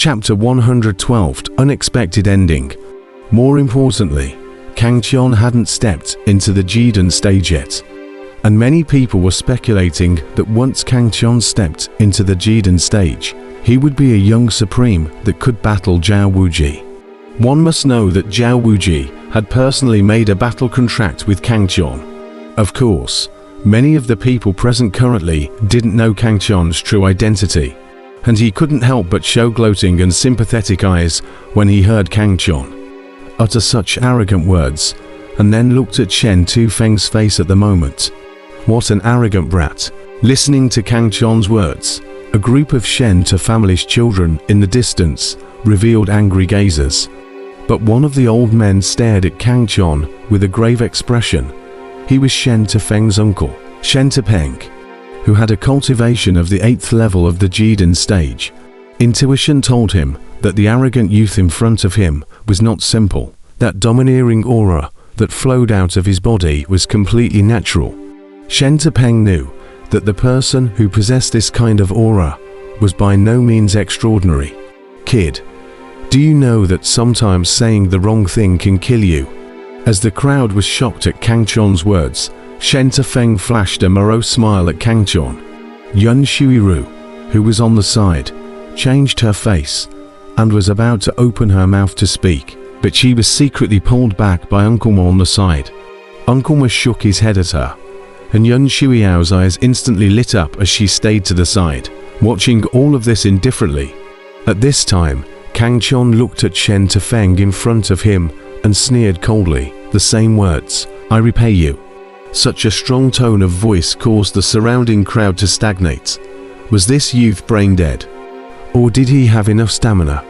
Chapter 112, Unexpected Ending. More importantly, Kang Qian hadn't stepped into the Jidan stage yet, and many people were speculating that once Kang Qian stepped into the Jidan stage, he would be a young supreme that could battle Zhao Wuji. One must know that Zhao Wuji had personally made a battle contract with Kang Qian. Of course, many of the people present currently didn't know Kang Qian's true identity, and he couldn't help but show gloating and sympathetic eyes when he heard Kang Qian utter such arrogant words, and then looked at Shen Tufeng's face at the moment. What an arrogant brat. Listening to Kang Qian's words, a group of Shen Tu family's children in the distance revealed angry gazes. But one of the old men stared at Kang Qian with a grave expression. He was Shen Tufeng's uncle, Shen Tupeng, who had a cultivation of the 8th level of the Jidan stage. Intuition told him that the arrogant youth in front of him was not simple. That domineering aura that flowed out of his body was completely natural. Shen Tupeng knew that the person who possessed this kind of aura was by no means extraordinary. Kid, do you know that sometimes saying the wrong thing can kill you? As the crowd was shocked at Kang Qian's words, Shen Tufeng flashed a morose smile at Kang Qian. Yun Shuiru, who was on the side, changed her face and was about to open her mouth to speak, but she was secretly pulled back by Uncle Mo on the side. Uncle Mo shook his head at her, and Yun Shuiao's eyes instantly lit up as she stayed to the side, watching all of this indifferently. At this time, Kang Qian looked at Shen Tufeng in front of him and sneered coldly, the same words, "I repay you." Such a strong tone of voice caused the surrounding crowd to stagnate. Was this youth brain dead? Or did he have enough stamina?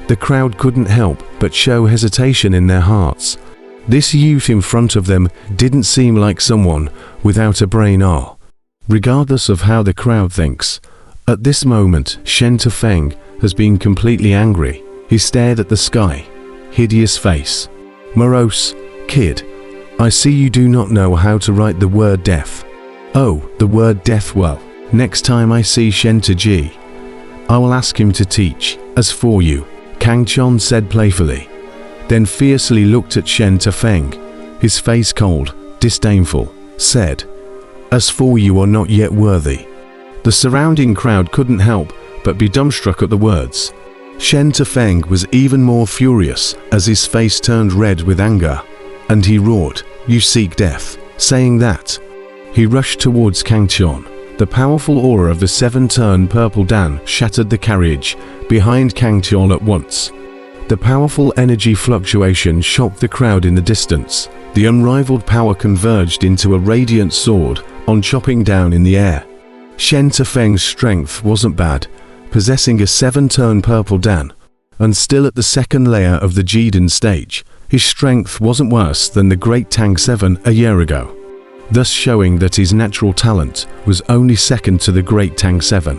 The crowd couldn't help but show hesitation in their hearts. This youth in front of them didn't seem like someone without a brain. Regardless of how the crowd thinks, at this moment Shen Tufeng has been completely angry. He stared at the sky, hideous face. Morose, kid, I see you do not know how to write the word death. Oh, the word death. Well, next time I see Shen Tuji, I will ask him to teach. As for you, Kang Qian said playfully, then fiercely looked at Shen Tufeng, his face cold, disdainful, said, "As for you are not yet worthy." The surrounding crowd couldn't help but be dumbstruck at the words. Shen Tufeng was even more furious as his face turned red with anger, and he roared, "You seek death." Saying that, he rushed towards Kang Qian. The powerful aura of the 7-turn purple Dan shattered the carriage behind Kang Qian at once. The powerful energy fluctuation shocked the crowd in the distance. The unrivaled power converged into a radiant sword on chopping down in the air. Shen Tufeng's strength wasn't bad, possessing a 7-turn purple Dan, and still at the second layer of the Jidan stage. His strength wasn't worse than the Great Tang 7 a year ago, thus showing that his natural talent was only second to the Great Tang 7.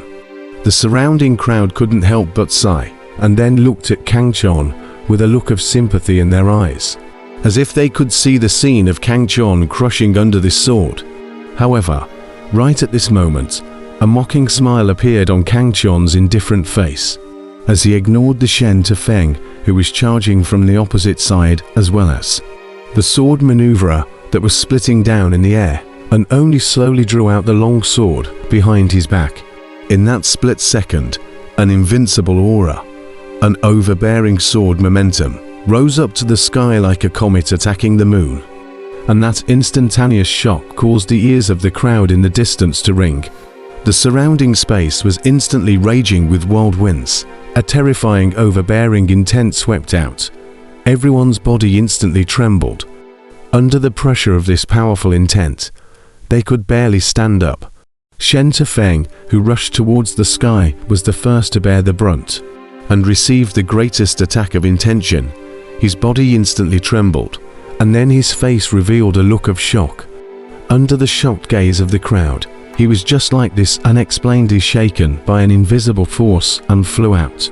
The surrounding crowd couldn't help but sigh, and then looked at Kang Qian with a look of sympathy in their eyes, as if they could see the scene of Kang Qian crushing under this sword. However, right at this moment, a mocking smile appeared on Kang Qian's indifferent face, as he ignored the Shen Tufeng who was charging from the opposite side, as well as the sword maneuverer that was splitting down in the air, and only slowly drew out the long sword behind his back. In that split second, an invincible aura, an overbearing sword momentum, rose up to the sky like a comet attacking the moon, and that instantaneous shock caused the ears of the crowd in the distance to ring. The surrounding space was instantly raging with wild winds. A terrifying, overbearing intent swept out. Everyone's body instantly trembled. Under the pressure of this powerful intent, they could barely stand up. Shen Tufeng, who rushed towards the sky, was the first to bear the brunt, and received the greatest attack of intention. His body instantly trembled, and then his face revealed a look of shock. Under the shocked gaze of the crowd, he was just like this, unexplainedly shaken by an invisible force, and flew out.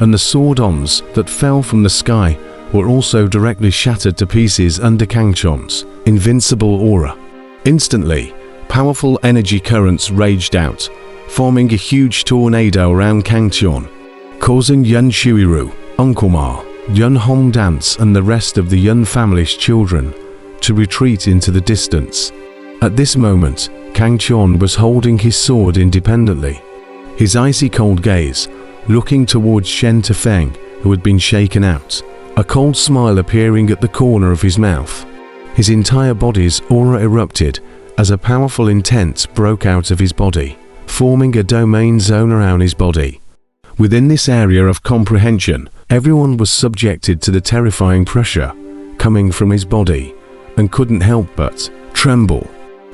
And the sword-ons that fell from the sky were also directly shattered to pieces under Kang Qian's invincible aura. Instantly, powerful energy currents raged out, forming a huge tornado around Kang Qian. causing Yun Shuiru, Uncle Ma, Yun Hongdance and the rest of the Yun family's children to retreat into the distance. At this moment, Kang Qian was holding his sword independently, his icy cold gaze looking towards Shen Tefeng, who had been shaken out, a cold smile appearing at the corner of his mouth. His entire body's aura erupted as a powerful intent broke out of his body, forming a domain zone around his body. Within this area of comprehension, everyone was subjected to the terrifying pressure coming from his body and couldn't help but tremble.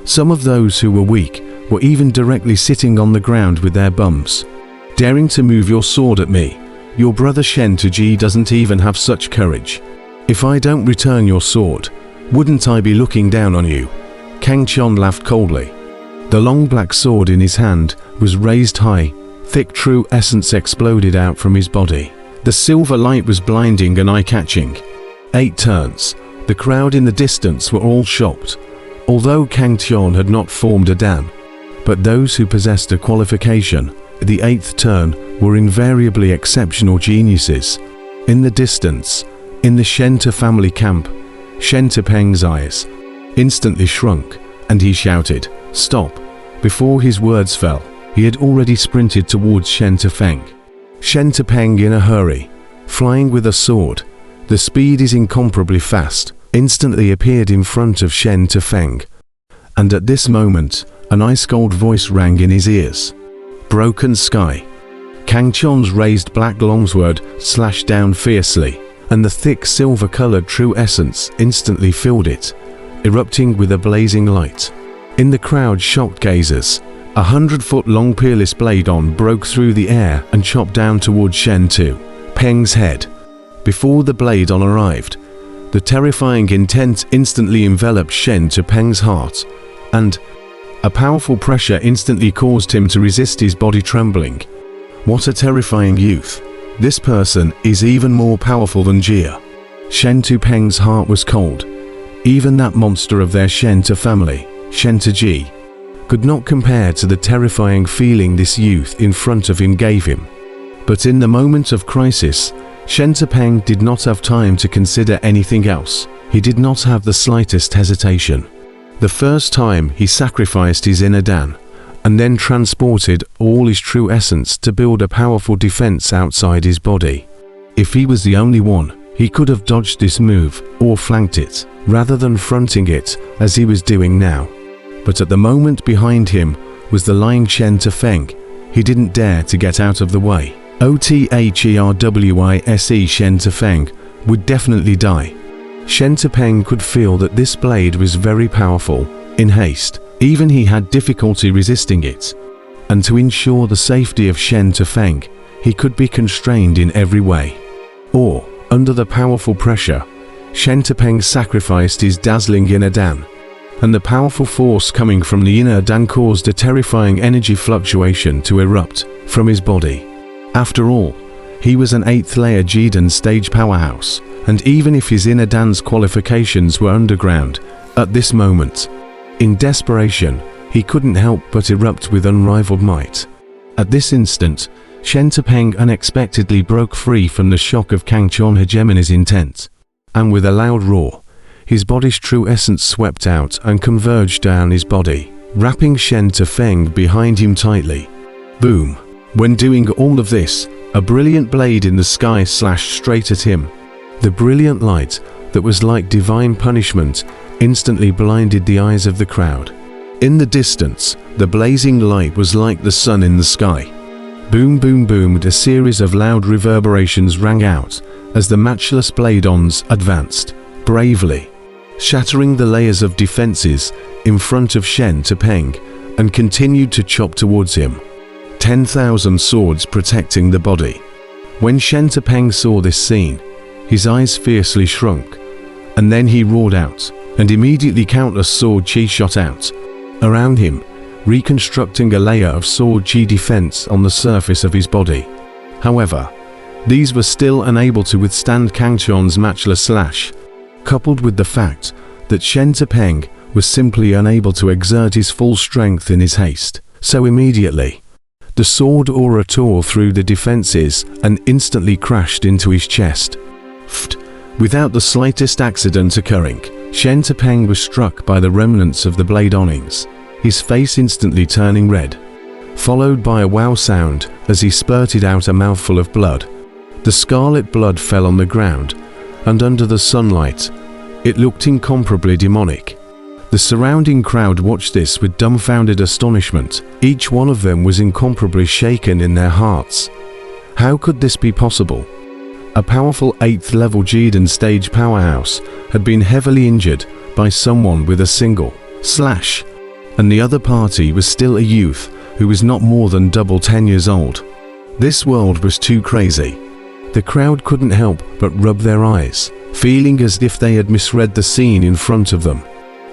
Some of those who were weak were even directly sitting on the ground with their bums. Daring to move your sword at me? Your brother Shen Tuji doesn't even have such courage. If I don't return your sword, wouldn't I be looking down on you? Kang Qian laughed coldly. The long black sword in his hand was raised high. Thick true essence exploded out from his body. The silver light was blinding and eye-catching. 8 turns. The crowd in the distance were all shocked. Although Kang Qian had not formed a dan, but those who possessed a qualification, the 8th turn, were invariably exceptional geniuses. In the distance, in the Shenta family camp, Shen Tepeng's eyes instantly shrunk, and he shouted, "Stop!" Before his words fell, he had already sprinted towards Shen Tefeng. Shen Tepeng, in a hurry, flying with a sword, the speed is incomparably fast, instantly appeared in front of Shen Tefeng. And at this moment, an ice-cold voice rang in his ears. Broken sky. Kang Qian's raised black longsword slashed down fiercely, and the thick silver-colored true essence instantly filled it, erupting with a blazing light. In the crowd's shocked gazers, 100-foot-long peerless blade broke through the air and chopped down towards Shen Tepeng's head. Before the blade arrived, the terrifying intent instantly enveloped Shen Tepeng's heart, and a powerful pressure instantly caused him to resist, his body trembling. What a terrifying youth. This person is even more powerful than Jia. Shen Tepeng's heart was cold. Even that monster of their Shenta family, Shen Tuji, could not compare to the terrifying feeling this youth in front of him gave him. But in the moment of crisis, Shen Tepeng did not have time to consider anything else. He did not have the slightest hesitation. The first time he sacrificed his inner Dan, and then transported all his true essence to build a powerful defense outside his body. If he was the only one, he could have dodged this move or flanked it, rather than fronting it as he was doing now. But at the moment behind him was the lying Shen Tefeng. He didn't dare to get out of the way. Otherwise Shen Tefeng would definitely die. Shen Tepeng could feel that this blade was very powerful. In haste, even he had difficulty resisting it. And to ensure the safety of Shen Tefeng, he could be constrained in every way. Or, under the powerful pressure, Shen Tepeng sacrificed his dazzling inner Dan, and the powerful force coming from the inner Dan caused a terrifying energy fluctuation to erupt from his body. After all, he was an 8th layer Jidan stage powerhouse, and even if his inner Dan's qualifications were underground, at this moment, in desperation, he couldn't help but erupt with unrivaled might. At this instant, Shen Tepeng unexpectedly broke free from the shock of Kang Qian hegemony's intent, and with a loud roar, his body's true essence swept out and converged down his body, wrapping Shen Tefeng behind him tightly. Boom! When doing all of this, a brilliant blade in the sky slashed straight at him. The brilliant light, that was like divine punishment, instantly blinded the eyes of the crowd. In the distance, the blazing light was like the sun in the sky. Boom boom boomed, a series of loud reverberations rang out as the matchless blade-ons advanced, bravely, shattering the layers of defenses in front of Shen Tepeng, and continued to chop towards him. 10,000 swords protecting the body. When Shen Tepeng saw this scene, his eyes fiercely shrunk, and then he roared out, and immediately countless sword chi shot out around him, reconstructing a layer of sword chi defense on the surface of his body. However, these were still unable to withstand Kang Qian's matchless slash, coupled with the fact that Shen Tepeng was simply unable to exert his full strength in his haste. So immediately, The sword aura tore through the defenses and instantly crashed into his chest. Without the slightest accident occurring, Shen Tepeng was struck by the remnants of the blade awnings, his face instantly turning red, followed by a wow sound as he spurted out a mouthful of blood. The scarlet blood fell on the ground, and under the sunlight, it looked incomparably demonic. The surrounding crowd watched this with dumbfounded astonishment. Each one of them was incomparably shaken in their hearts. How could this be possible? A powerful 8th level Jiden stage powerhouse had been heavily injured by someone with a single slash, and the other party was still a youth who was not more than double 10 years old. This world was too crazy. The crowd couldn't help but rub their eyes, feeling as if they had misread the scene in front of them.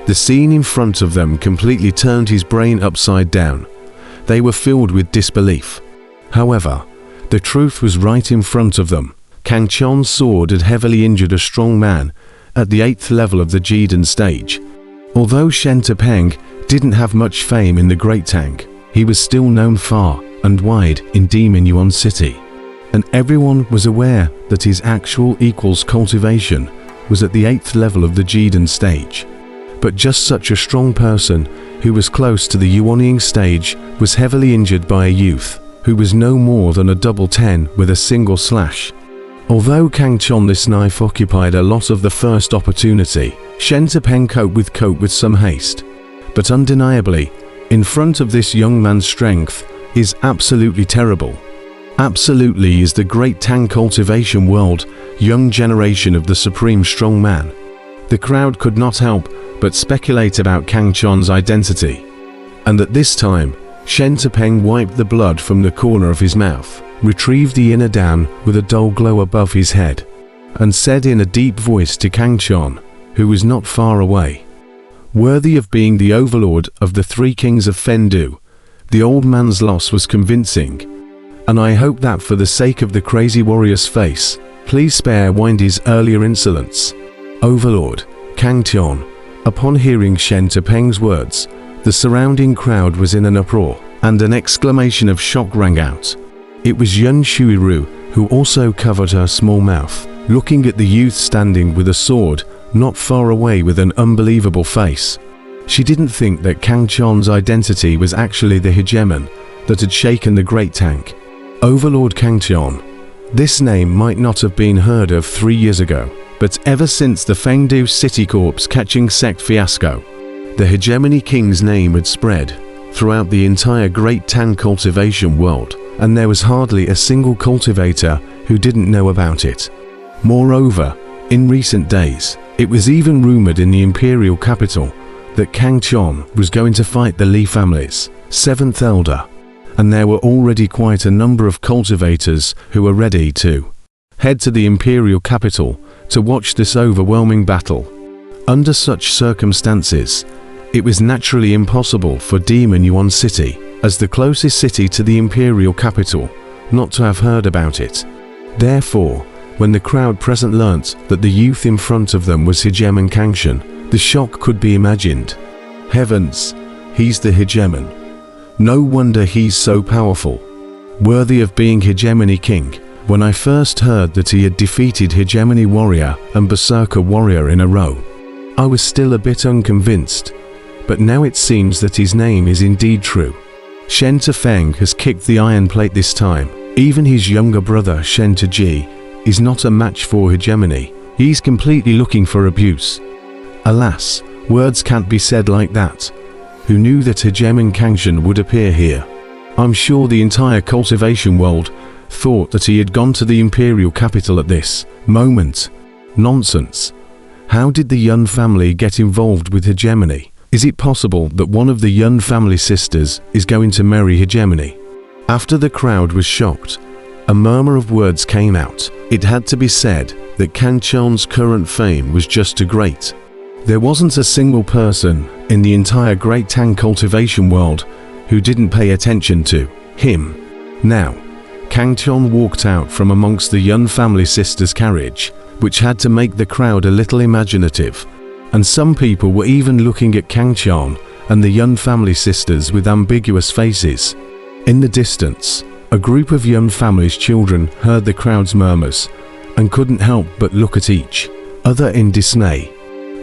The scene in front of them completely turned his brain upside down. They were filled with disbelief. However, the truth was right in front of them. Kang Chon's sword had heavily injured a strong man at the 8th level of the Jiden stage. Although Shen Tepeng didn't have much fame in the Great Tank, he was still known far and wide in Demon Yuan City, and everyone was aware that his actual equals cultivation was at the 8th level of the Jiden stage. But just such a strong person who was close to the Yuanying stage was heavily injured by a youth who was no more than a double 10 with a single slash. Although Kang Chon this knife occupied a lot of the first opportunity, Shen Tepeng coped with some haste. But undeniably, in front of this young man's strength is absolutely terrible. Absolutely is the great Tang cultivation world, young generation of the supreme strong man. The crowd could not help but speculate about Kang Chon's identity. And at this time, Shen Tepeng wiped the blood from the corner of his mouth, retrieved the inner down with a dull glow above his head, and said in a deep voice to Kang Chon, who was not far away, "Worthy of being the overlord of the 3 kings of Fendu, the old man's loss was convincing, and I hope that for the sake of the crazy warrior's face, please spare Windy's earlier insolence." Overlord Kang Chon. Upon hearing Shen Tepeng's words, the surrounding crowd was in an uproar, and an exclamation of shock rang out. It was Yun Shuiru who also covered her small mouth, looking at the youth standing with a sword not far away with an unbelievable face. She didn't think that Kang Chon's identity was actually the hegemon that had shaken the Great Tank. Overlord Kang Chon. This name might not have been heard of 3 years ago, but ever since the Fengdu City Corpse catching sect fiasco, the hegemony king's name had spread throughout the entire Great Tang cultivation world, and there was hardly a single cultivator who didn't know about it. Moreover, in recent days, it was even rumored in the imperial capital that Kang Chon was going to fight the Li family's 7th elder, and there were already quite a number of cultivators who were ready to head to the imperial capital to watch this overwhelming battle. Under such circumstances, it was naturally impossible for Demon Yuan City, as the closest city to the imperial capital, not to have heard about it. Therefore, when the crowd present learnt that the youth in front of them was Hegemon Kangshan, the shock could be imagined. Heavens, he's the hegemon. No wonder he's so powerful. Worthy of being hegemony king. When I first heard that he had defeated hegemony warrior and berserker warrior in a row, I was still a bit unconvinced, but now it seems that his name is indeed true. Shen Tepeng has kicked the iron plate this time. Even his younger brother Shen Teji is not a match for hegemony. He's completely looking for abuse. Alas, words can't be said like that. Who knew that Hegemon Kangshan would appear here? I'm sure the entire cultivation world thought that he had gone to the imperial capital at this moment. Nonsense. How did the Yun family get involved with hegemony? Is it possible that one of the Yun family sisters is going to marry hegemony? After the crowd was shocked, a murmur of words came out. It had to be said that Kang Chon's current fame was just too great. There wasn't a single person in the entire Great Tang cultivation world who didn't pay attention to him. Now, Kang Chon walked out from amongst the Yun family sisters' carriage, which had to make the crowd a little imaginative, and some people were even looking at Kang Chon and the Yun family sisters with ambiguous faces. In the distance, a group of Yun family's children heard the crowd's murmurs and couldn't help but look at each other in dismay.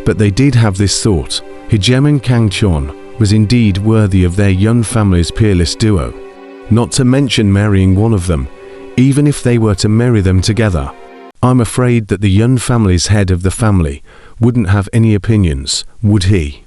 But they did have this thought: Hijem and Kangchon was indeed worthy of their Yun family's peerless duo. Not to mention marrying one of them, even if they were to marry them together. I'm afraid that the Yun family's head of the family wouldn't have any opinions, would he?